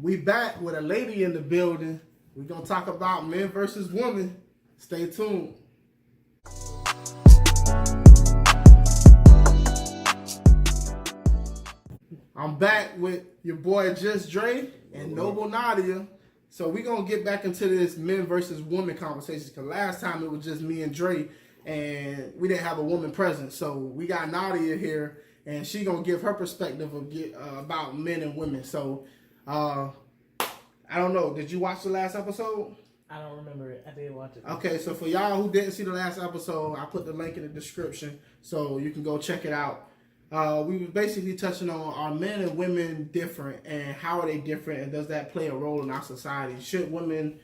We back with a lady in the building. We're going to talk about men versus women. Stay tuned. I'm back with your boy Just Dre and Noble Nadia. So we're going to get back into this men versus women conversation because last time it was just me and Dre and we didn't have a woman present. So we got Nadia here and she going to give her perspective of about men and women. So I don't know. Did you watch the last episode? I don't remember it. I did watch it. Okay, so for y'all who didn't see the last episode, I put the link in the description so you can go check it out. We were basically touching on, are men and women different and how are they different and does that play a role in our society? Should women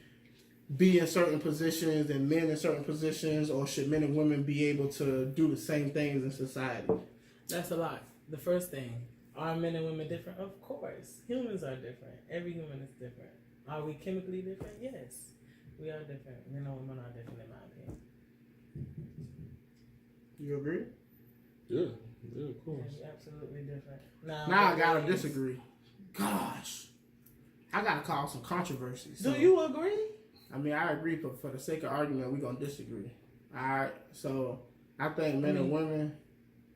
be in certain positions and men in certain positions, or should men and women be able to do the same things in society? That's a lot. The first thing, are men and women different? Of course. Humans are different. Every human is different. Are we chemically different? Yes. We are different. Men and women are different in my opinion. You agree? Yeah, of course. They're absolutely different. Now I gotta disagree. Gosh. I gotta cause some controversy. So, do you agree? I mean, I agree, but for the sake of argument, we're gonna disagree. Alright, so I think men and women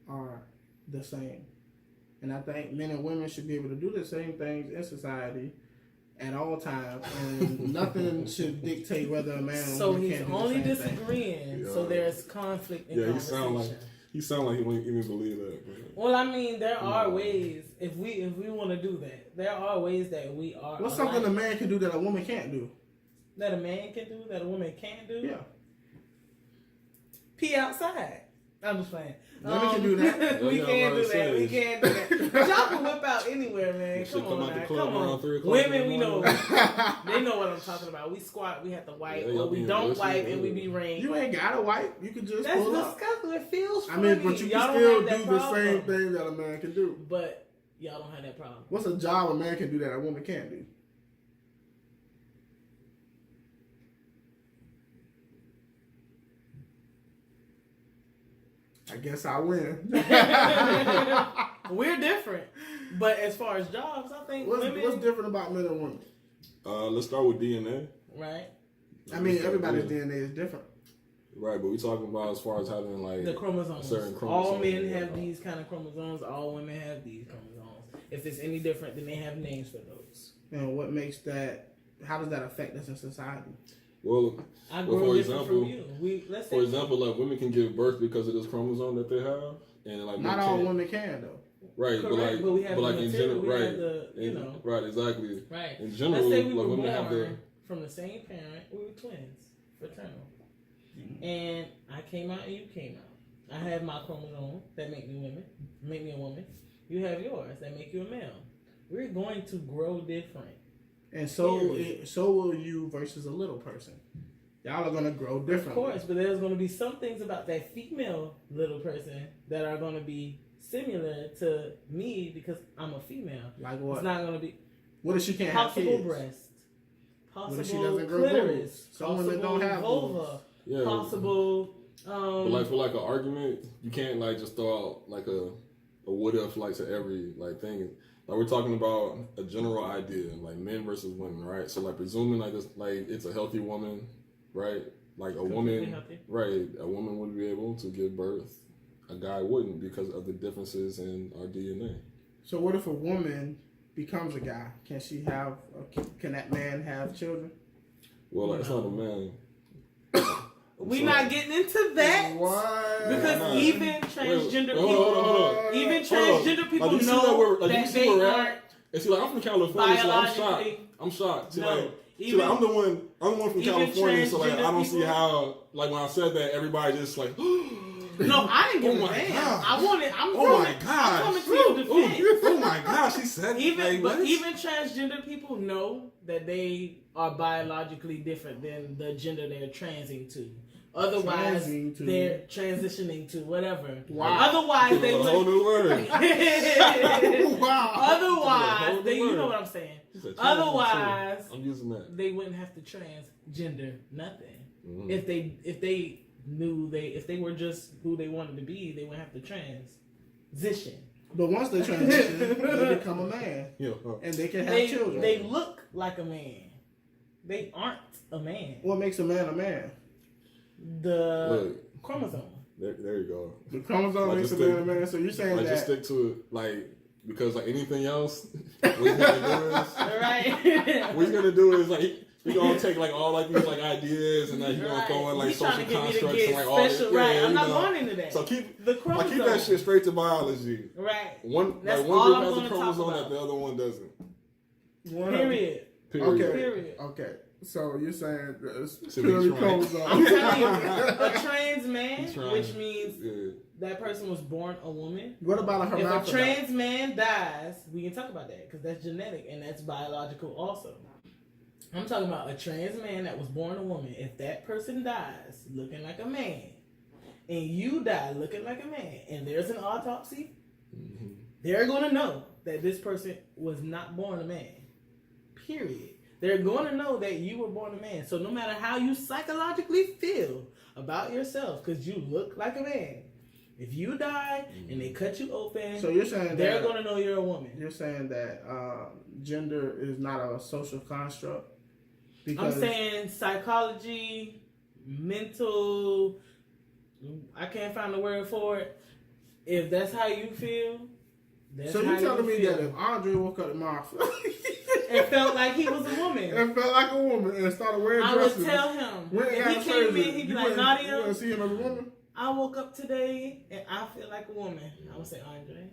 are the same. And I think men and women should be able to do the same things in society at all times, and nothing should dictate whether a man or woman can do the same thing. So he's only disagreeing, so there's conflict in conversation. He sound like he won't even believe that. Man. Well, I mean, there are ways, if we want to do that, there are ways that we are. What's something a man can do that a woman can't do? That a man can do, that a woman can't do? Yeah. Pee outside. I'm just playing. Women can do that. We can't do that. We can't do that. But y'all can whip out anywhere, man. Come on, man. Come on. Women, we know. They know what I'm talking about. We squat, we have to wipe, or we don't wipe, and we be rained. You ain't gotta wipe. You can just pull up. That's disgusting. It feels funny. I mean, but you can still do the same thing that a man can do. But y'all don't have that problem. What's a job a man can do that a woman can't do? I guess I win. We're different, but as far as jobs, I think what's different about men and women? Let's start with DNA. Right. I mean, everybody's DNA is different. Right, but we're talking about as far as having like the chromosomes. Certain chromosomes. All men have these kind of chromosomes. All women have these chromosomes. If it's any different, then they have names for those. And what makes that? How does that affect us in society? Well, for example, for example, like women can give birth because of this chromosome that they have, and like not all women can though. Right, correct, but we have like in general, right, right, exactly. Right. In general, let's say we like were women born have the from the same parent. We were twins, fraternal, and I came out and you came out. I have my chromosome that make me a woman. You have yours that make you a male. We're going to grow different. And so will you versus a little person. Y'all are going to grow different. Of course, but there's going to be some things about that female little person that are going to be similar to me because I'm a female. Like what? It's not going to be... What if she can't have kids? Possible breast. Possible clitoris. Some women don't have vulva. Yeah. Possible... but like for like an argument, you can't like just throw out like a what if like to every like thing. Like we're talking about a general idea, like men versus women, right? So like presuming it's a healthy woman, right? Like a woman, right? A woman would be able to give birth. A guy wouldn't because of the differences in our DNA. So what if a woman becomes a guy? Can that man have children? Well, it's not a man. We're not getting into that. What? Because even transgender people, even transgender people know that they aren't. And see, like I'm from California, so I'm shocked. See, I'm the one from California, so like I don't see how, like when I said that, everybody just like. No, I didn't give a damn. I wanted. I'm coming to your defense. Oh my gosh, she said even transgender people know that they are biologically different than the gender they're transing to. Otherwise, they're transitioning to whatever. Wow. Otherwise, they would. Whole new word. Wow. Otherwise, you know what I'm saying. Otherwise, I'm using that. They wouldn't have to transgender nothing. Mm-hmm. If they knew if they were just who they wanted to be, they wouldn't have to transition. But once they transition, they become a man. Yeah. And they can have children. They look like a man. They aren't a man. What makes a man a man? The chromosome. There you go. The chromosome Like, makes a just man a man. So you're saying Like, that... just stick to it, like, because, like, anything else, what he's gonna do is... Right. What he's gonna do is, like, he gonna take, like, all, like, these, like, ideas, and, like, he's gonna throw in, like, He's social trying to get me to constructs get and, like, all this. special, right. Yeah, I'm not you know. going into that. So keep the chromosome. keep that shit straight to biology. Right. One That's group all I'm has a gonna talk chromosome about. that the other one doesn't. Period. Okay. Period. Okay. So you're saying it's So purely he's trying. chromosome. I'm telling you, a trans man, He's trying. which means Yeah. that person was born a woman. What about a If a hermaphrodite? trans man dies, we can talk about that because that's genetic and that's biological also. I'm talking about a trans man that was born a woman. If that person dies looking like a man, and you die looking like a man, and there's an autopsy, they're going to know that this person was not born a man. Period. They're going to know that you were born a man. So no matter how you psychologically feel about yourself, because you look like a man, if you die and they cut you open, So you're saying they're that going to know you're a woman. you're saying that gender is not a social construct. I'm saying psychology, mental, I can't find the word for it. If that's how you feel, that's So how you're telling me feel. that if Andre woke up tomorrow It felt like he was a woman. and felt like a woman and started wearing I dresses, would tell him. went If out he came in, crazy, he'd be you like, wouldn't- Nadia, you wouldn't see him as a woman? I woke up today and I feel like a woman. I would say, Andre.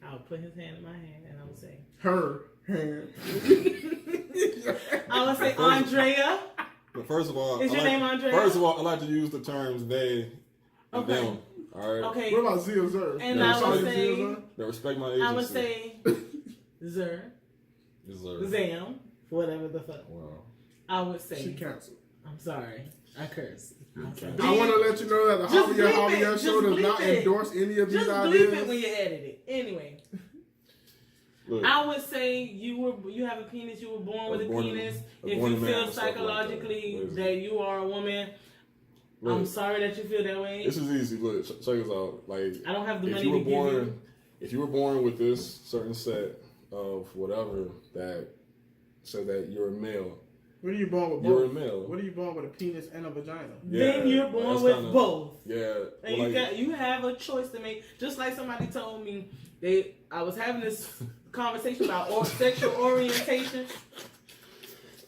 I would put his hand in my hand and I would say, Her hand. I would say, Andrea. But first of all, Is your name Andrea? First of all, I like to use the terms they and Okay. them. All right. Okay. What about Zia Zer? And Yeah, I would sorry, say, They respect my agency. I would say, Zer, Deserve. Zam, whatever the fuck. Wow. I would say, She canceled. I'm sorry. I curse. Okay. I want to let you know that the Just Javier bleep it. Javier Show Just does not bleep it. endorse any of these Just ideas. bleep it when you edit it. Anyway, Look, I would say you have a penis. You were born with a penis. If born you a man feel and stuff like that. psychologically Listen. that you are a woman, look, I'm sorry that you feel that way. this is easy. Look, check this out. Like, I don't have the if money you were to give born, you. if you were born with this certain set of whatever that said that you're a male, What are you born with you're a both? male. What are you born with a penis and a vagina? Then Yeah, you're born that's with kinda- both. Yeah. And well, you have a choice to make. Just like somebody told me, I was having this conversation about sexual orientation.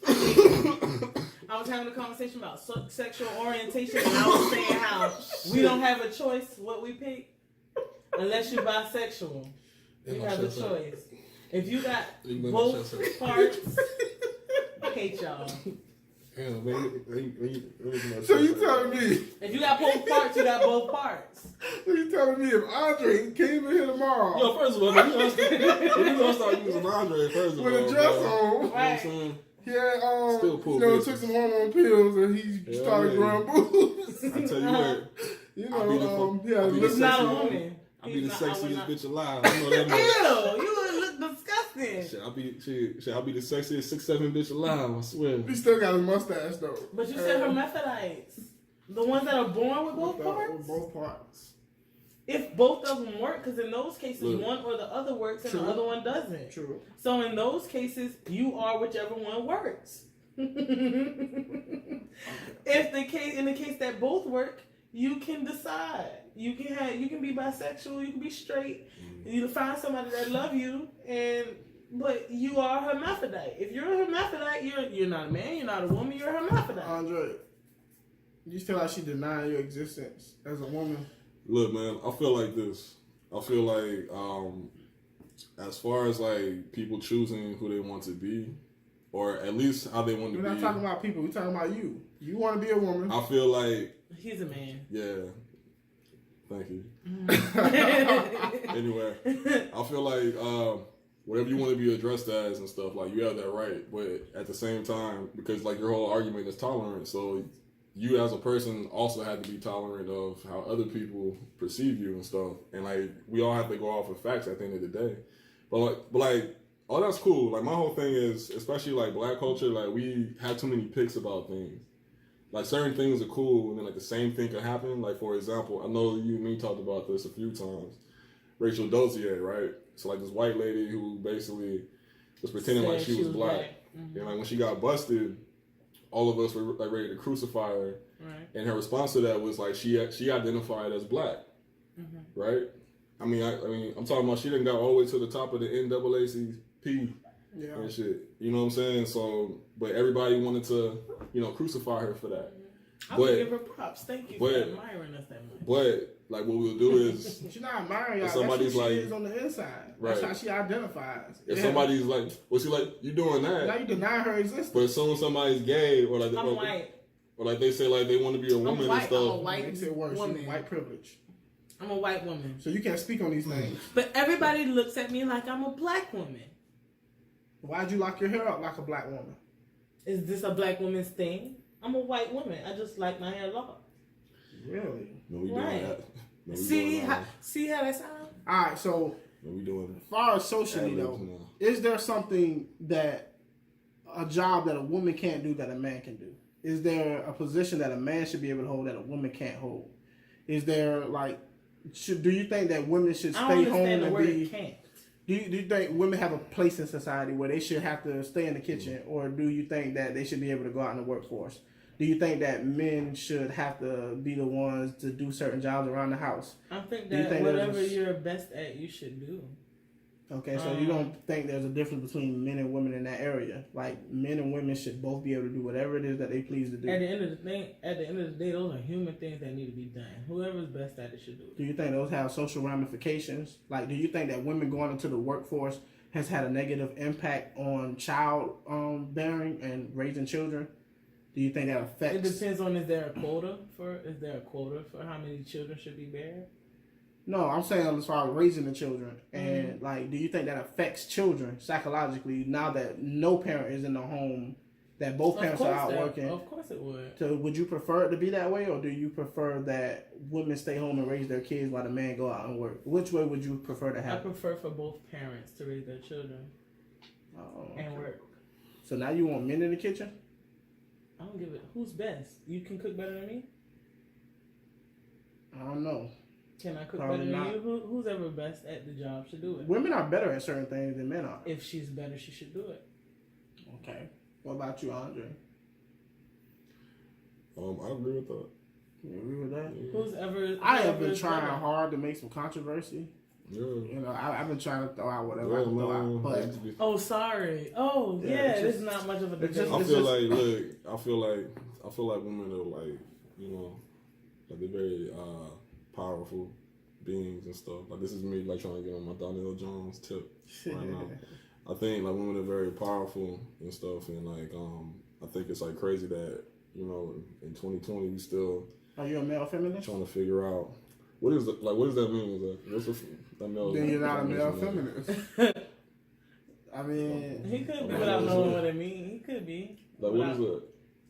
I was having a conversation about sexual orientation, and I was saying how we don't have a choice what we pick unless you're bisexual. You have a choice. If you got both parts, I hate y'all. Yeah, man, So you telling me? If you got both parts, you got both parts. So you telling me if Andre came in here tomorrow Yo, first of all, if you gonna start using Andre, first of with all, a dress bro, on, you know what I'm Right. saying? he had Still pull you know, bitches. took some hormone pills and he Yeah, started yeah. growing boobs. I tell you what, You I'll be the know, fuck- he had I'll be lips He's not a on. woman. I'll be the He's not- I would sexiest not- bitch alive. I know that much. Ew, you would look disgusting. Shit, I'll be the sexiest 6'7" bitch alive. I swear. He still got his mustache though. But you said hermaphrodites. The ones that are born with both With parts? both parts. If both of them work, because in those cases, Look. one or the other works and True. the other one doesn't. True. So in those cases, you are whichever one works. If in the case that both work, you can decide. You can be bisexual, you can be straight. You can find somebody that love you, but you are a hermaphrodite. If you're a hermaphrodite, you're not a man, you're not a woman, you're a hermaphrodite. Andre, you feel like she denied your existence as a woman? Look, man, I feel like this. I feel like, as far as like people choosing who they want to be, or at least how they want to We're be. not talking about people. We're talking about you. You want to be a woman. I feel like, He's a man. yeah. Thank you. Anyway, I feel like whatever you want to be addressed as and stuff, like you have that right. But at the same time, because like your whole argument is tolerance, so you as a person also have to be tolerant of how other people perceive you and stuff. And like we all have to go off of facts at the end of the day. But like oh, that's cool. Like my whole thing is, especially like black culture, like we have too many picks about things. Like certain things are cool, and then like the same thing could happen. Like for example, I know you and me talked about this a few times, Rachel Dozier, right? So like this white lady who basically was pretending like she was black. And like when she got busted, all of us were like ready to crucify her. Right. And her response to that was like she identified as black, right? I mean, I'm talking about she didn't got all the way to the top of the NAACP and shit. You know what I'm saying? So, but everybody wanted to, crucify her for that. I would give her props. Thank you for admiring us that much. But like what we'll do is she's not admiring y'all. Somebody's that's who she like, is on the inside. Right. That's how she identifies. If somebody's like, well, she like, you doing that? Now you deny her existence. But as soon as somebody's gay or like, I'm white. Or like they say like they want to be a woman I'm white, and stuff. I'm a white Makes it worse. woman. White privilege. I'm a white woman. So you can't speak on these things. But everybody looks at me like I'm a black woman. Why'd you lock your hair up like a black woman? Is this a black woman's thing? I'm a white woman. I just like my hair locked. Really? No, we Right. doing that. No, we See doing that. see how that sounds? All right, so No, we doing as far as socially though, is there something that a job that a woman can't do that a man can do? Is there a position that a man should be able to hold that a woman can't hold? Is there like, do you think that women should I don't stay home understand the and word be? can't. Do you think women have a place in society where they should have to stay in the kitchen, or do you think that they should be able to go out in the workforce? Do you think that men should have to be the ones to do certain jobs around the house? I think Do you that think whatever you're best at, you should do. Okay, so you don't think there's a difference between men and women in that area? Like men and women should both be able to do whatever it is that they please to do. At the end of the day, those are human things that need to be done. Whoever's best at it should do it. Do you think those have social ramifications? Like, do you think that women going into the workforce has had a negative impact on child bearing and raising children? Do you think that affects? It depends on is there a quota for how many children should be bared? No, I'm saying as far as raising the children, and like, do you think that affects children psychologically now that no parent is in the home, that both parents are out working? Of course it would. So would you prefer it to be that way, or do you prefer that women stay home and raise their kids while the man go out and work? Which way would you prefer to I happen? prefer for both parents to raise their children and work. So now you want men in the kitchen? I don't give it. Who's best? You can cook better than me? I don't know. Can I cook Probably better than not. you? Who's ever best at the job should do it. Women are better at certain things than men are. If she's better, she should do it. Okay. What about you, Andre? I agree with that. You agree with that? Yeah. Who's ever? I have been whoever's trying better. hard to make some controversy. Yeah. You know, I've been trying to throw out whatever Yeah, I can throw man. out, but Oh, sorry. Oh, Yeah, yeah. it's It's just- not much of a it's debate. just- I It's feel just- like, look, I feel like women are like, like they're very powerful beings and stuff. Like this is me like trying to get on my Donnell Jones tip right now. I think like women are very powerful and stuff, and like I think it's like crazy that in 2020 we still Are you a male feminist? trying to figure out what does that mean? That male? Then you're not a male feminist. I mean, He could be without knowing what it means. He could be. Like what is it?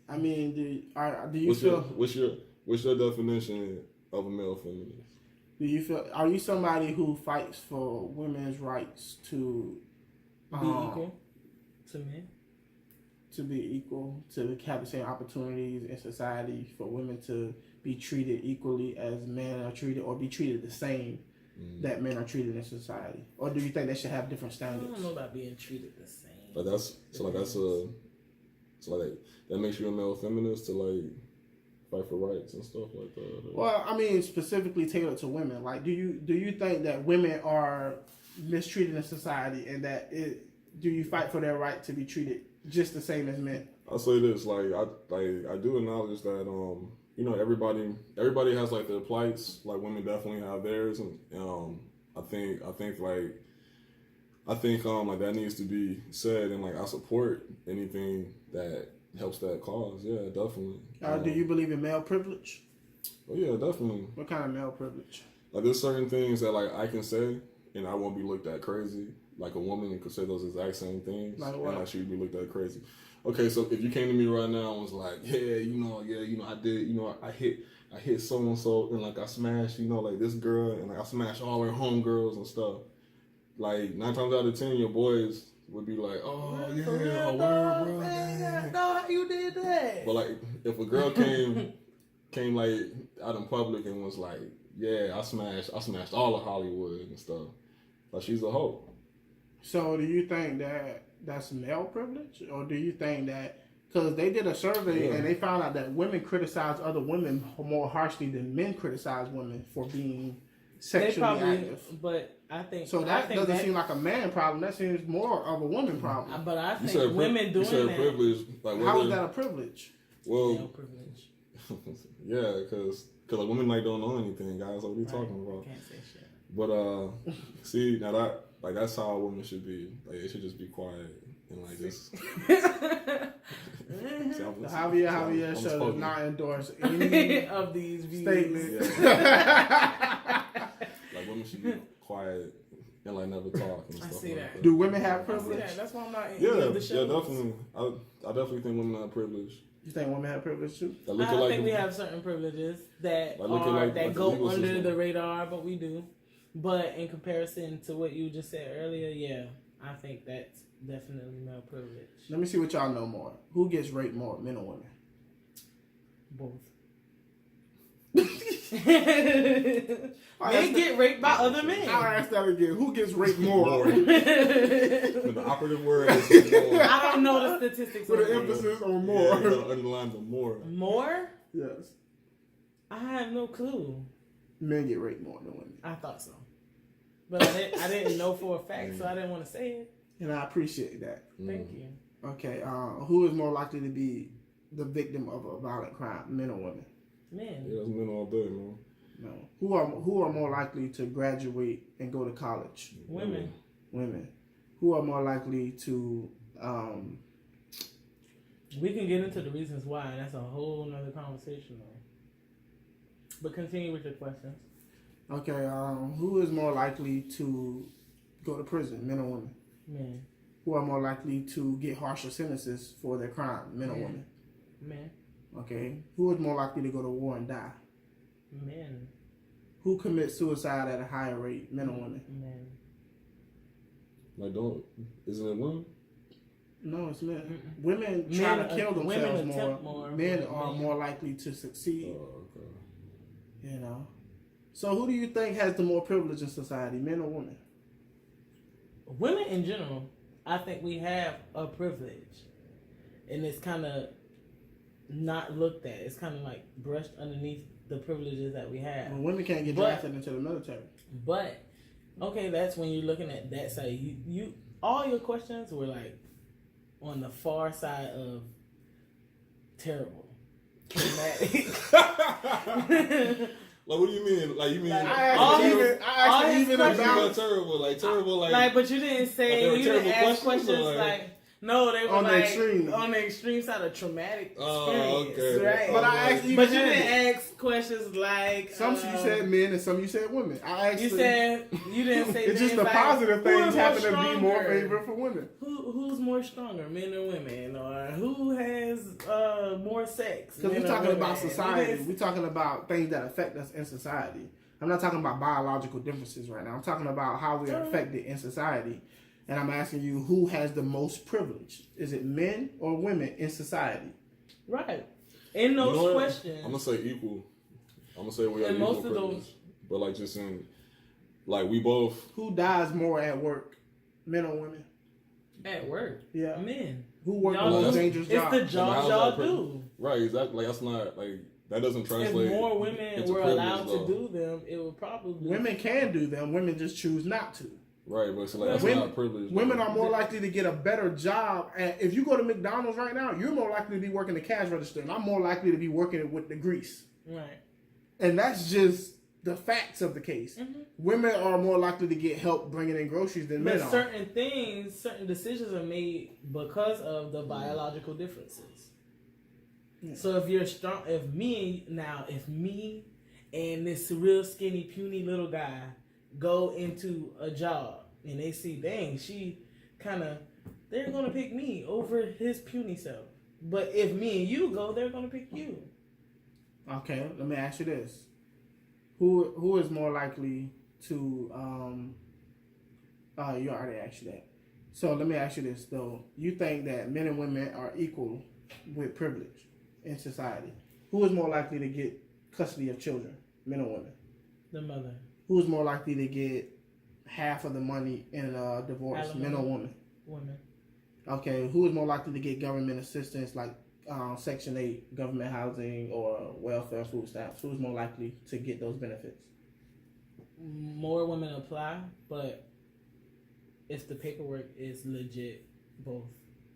I mean, do you feel? What's your definition of a male feminist? Do you feel? Are you somebody who fights for women's rights to Be equal to men. to be equal, to have the same opportunities in society, for women to be treated equally as men are treated, or be treated the same that men are treated in society? Or do you think they should have different I standards? don't know about being treated the same. Like that makes you a male feminist to like fight for rights and stuff like that. Well, I mean, specifically tailored to women. Like, do you think that women are mistreated in society, and do you fight for their right to be treated just the same as men? I'll say this, I do acknowledge that everybody has like their plights. Like women definitely have theirs, and I think like that needs to be said, and like I support anything that helps that cause. Yeah, definitely. Do you believe in male privilege? Oh yeah, definitely. What kind of male privilege? Like there's certain things that like I can say and I won't be looked at crazy. Like a woman could say those exact same things, Like what? and like she would be looked at crazy. Okay, so if you came to me right now and was like, I did, I hit so and so, and like I smashed, like this girl, and like I smashed all her homegirls and stuff. Like 9 times out of 10, your boys would be like, oh yeah, word, bro. Man, no, how you did that? But like if a girl came like out in public and was like, I smashed all of Hollywood and stuff. Like she's a hoe. So do you think that that's male privilege, or do you think that because they did a survey and they found out that women criticize other women more harshly than men criticize women for being sexually active? But I think so. That doesn't seem like a man problem. That seems more of a woman problem. But I think women doing that. Privilege. Like, how is that a privilege? Well, male privilege. Yeah, because women like don't know anything, guys. What are you talking about? Can't say shit. But see, now that like that's how women should be. Like they should just be quiet and like just. The Javier Show does not endorse any of these views. statements. Yeah. Like women should be quiet and like never talk and stuff. I see like that. Do women have privilege? That's why I'm not in Yeah, any of the shows. yeah, definitely. I definitely think women have privilege. You think women have privilege too? I think we have certain privileges that go under the radar, but we do. But in comparison to what you just said earlier, yeah, I think that's definitely male privilege. Let me see what y'all know more. Who gets raped more, men or women? Both. Men get raped by other men. I'll ask that again. Who gets raped more? The operative word is more. I don't know the statistics. With an emphasis on more. Yeah, the underline the more. More? Yes. I have no clue. Men get raped more than women. I thought so. But I didn't know for a fact, so I didn't want to say it. And I appreciate that. Thank you. Okay, who is more likely to be the victim of a violent crime, men or women? Men. Yeah, it's men all day, man. No. Who are more likely to graduate and go to college? Women. Women. Who are more likely to We can get into the reasons why, and that's a whole nother conversation though. But continue with your questions. Okay, who is more likely to go to prison, men or women? Men. Who are more likely to get harsher sentences for their crime, men or women? Men. Okay, who is more likely to go to war and die? Men. Who commits suicide at a higher rate, men or women? Men. Like, isn't it women? No, it's men. Mm-mm. Women try to kill themselves more. Men are more likely to succeed. Oh, okay. You know. So who do you think has the more privilege in society, men or women? Women in general, I think we have a privilege. And it's kind of not looked at. It's kind of like brushed underneath the privileges that we have. Well, women can't get drafted into the military. But, okay, that's when you're looking at that side. You all your questions were like on the far side of terrible. Traumatic. Like, what do you mean? Like, you mean... I asked even about... Terrible, like... but you didn't say... You didn't ask questions like... No, they were on the extreme side of traumatic experience, okay. right? But I asked but you didn't ask questions like... Some you said men and some you said women. I asked you didn't say it's just the positive things happen to be more favorable for women. Who's more stronger, men or women? Or who has more sex? Because we're talking about society. We're talking about things that affect us in society. I'm not talking about biological differences right now. I'm talking about how we are affected in society. And I'm asking you, who has the most privilege? Is it men or women in society? Right. In those questions. I'm going to say equal. I'm going to say we have equal privilege. But like just in, like we both. Who dies more at work? Men or women? At work? Yeah. Men. Who work the most dangerous job? It's the job y'all do. Right, exactly. Like that's not, like, that doesn't translate. If more women were allowed to do them, it would probably... Women can do them. Women just choose not to. Right, but so like that's not privilege. Women are more likely to get a better job. If you go to McDonald's right now, you're more likely to be working the cash register, and I'm more likely to be working with the grease. Right. And that's just the facts of the case. Mm-hmm. Women are more likely to get help bringing in groceries than men are. Certain decisions are made because of the biological differences. Yeah. So if you're strong, if me and this real skinny, puny little guy go into a job and they see, dang, they're gonna pick me over his puny self. But if me and you go, they're gonna pick you. Okay, let me ask you this: who is more likely to? You already asked you that. So let me ask you this though: you think that men and women are equal with privilege in society? Who is more likely to get custody of children, men or women? The mother. Who's more likely to get half of the money in a divorce, Alimony. men or women? Women. Okay, who is more likely to get government assistance like Section 8, government housing, or welfare food stamps? Who's more likely to get those benefits? More women apply, but if the paperwork is legit, both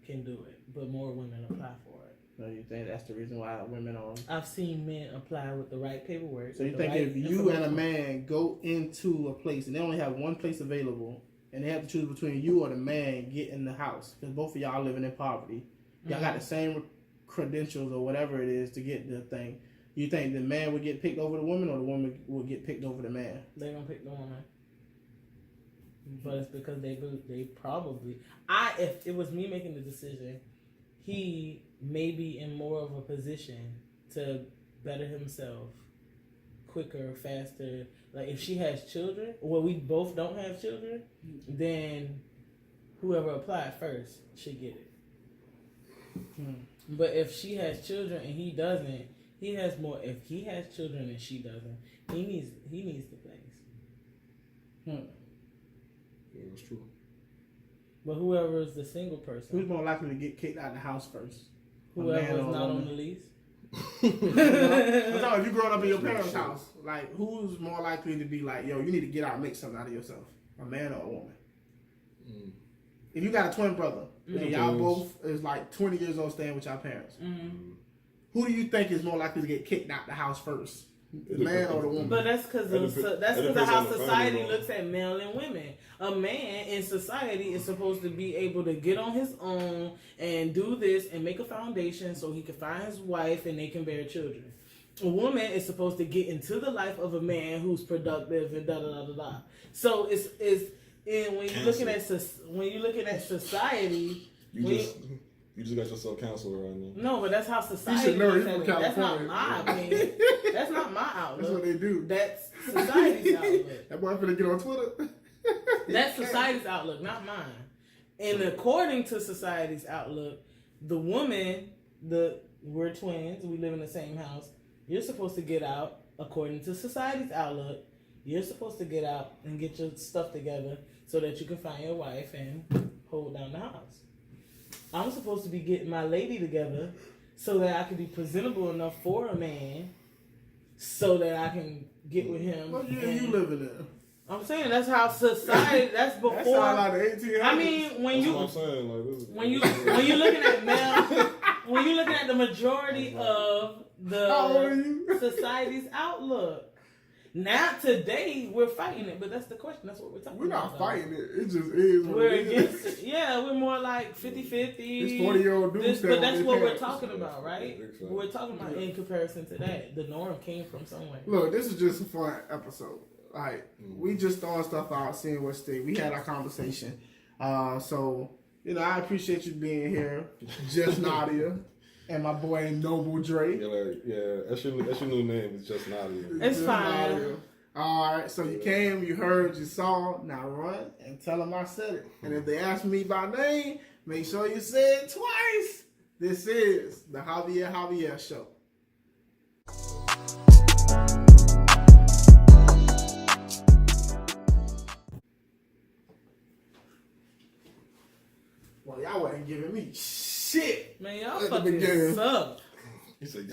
can do it. But more women apply for it. So you think that's the reason why women are... I've seen men apply with the right paperwork. So you think if you and a man go into a place and they only have one place available and they have to choose between you or the man getting the house, because both of y'all living in poverty, y'all got the same credentials or whatever it is to get the thing, you think the man would get picked over the woman or the woman would get picked over the man? They're going to pick the woman. But it's because they probably... if it was me making the decision, he may be in more of a position to better himself quicker, faster. Like if she has children, well, we both don't have children, then whoever applied first should get it. But if she has children and he doesn't, he has more. If he has children and she doesn't, he needs the place. Yeah, that's true. But whoever is the single person, Who's more likely to get kicked out of the house first? whoever is not on the lease. I'm talking if you growing up in your parents' house, like who's more likely to be like, yo, you need to get out and make something out of yourself? A man or a woman? If you got a twin brother, and y'all both is like 20 years old staying with y'all parents, who do you think is more likely to get kicked out the house first? The man or the woman? But that's because of how society looks at male and women. A man in society is supposed to be able to get on his own and do this and make a foundation so he can find his wife and they can bear children. A woman is supposed to get into the life of a man who's productive and da da da da da. So it's when you're looking at society, You just got yourself canceled right now. no, but that's how society looks at it. That's not my opinion. That's not my outlook. That's what they do. That's society's outlook. That boy finna get on Twitter. That's society's outlook, not mine. And according to society's outlook, the woman, we're twins, we live in the same house. You're supposed to get out, according to society's outlook. You're supposed to get out and get your stuff together so that you can find your wife and hold down the house. I'm supposed to be getting my lady together so that I can be presentable enough for a man so that I can get with him. What year you living in? I'm saying that's how society. That's before. That sound like the 1800s. I mean, when you That's what I'm saying. Like, this is, when you looking at male, when you looking at the majority of the society's outlook. Now today we're fighting it, but that's the question. That's what we're talking about. We're not fighting it. It just is. We're against it. Yeah, we're more like 50-50. This 40-year-old dude. But that's what we're talking about, right? We're talking about in comparison to that. The norm came from somewhere. Look, this is just a fun episode. Like we just throwing stuff out, seeing what state. We had our conversation. So I appreciate you being here, Just Nadia. And my boy Noble Dre. Yeah, that's your new name. It's Just Nadia. It's Just fine. Nadia. All right, so you came, you heard, you saw. Now run and tell them I said it. And if they ask me by name, make sure you say it twice. This is the Javier Javier Show. Well, y'all wasn't giving me shit. Man, y'all at the fucking beginning. suck. He said,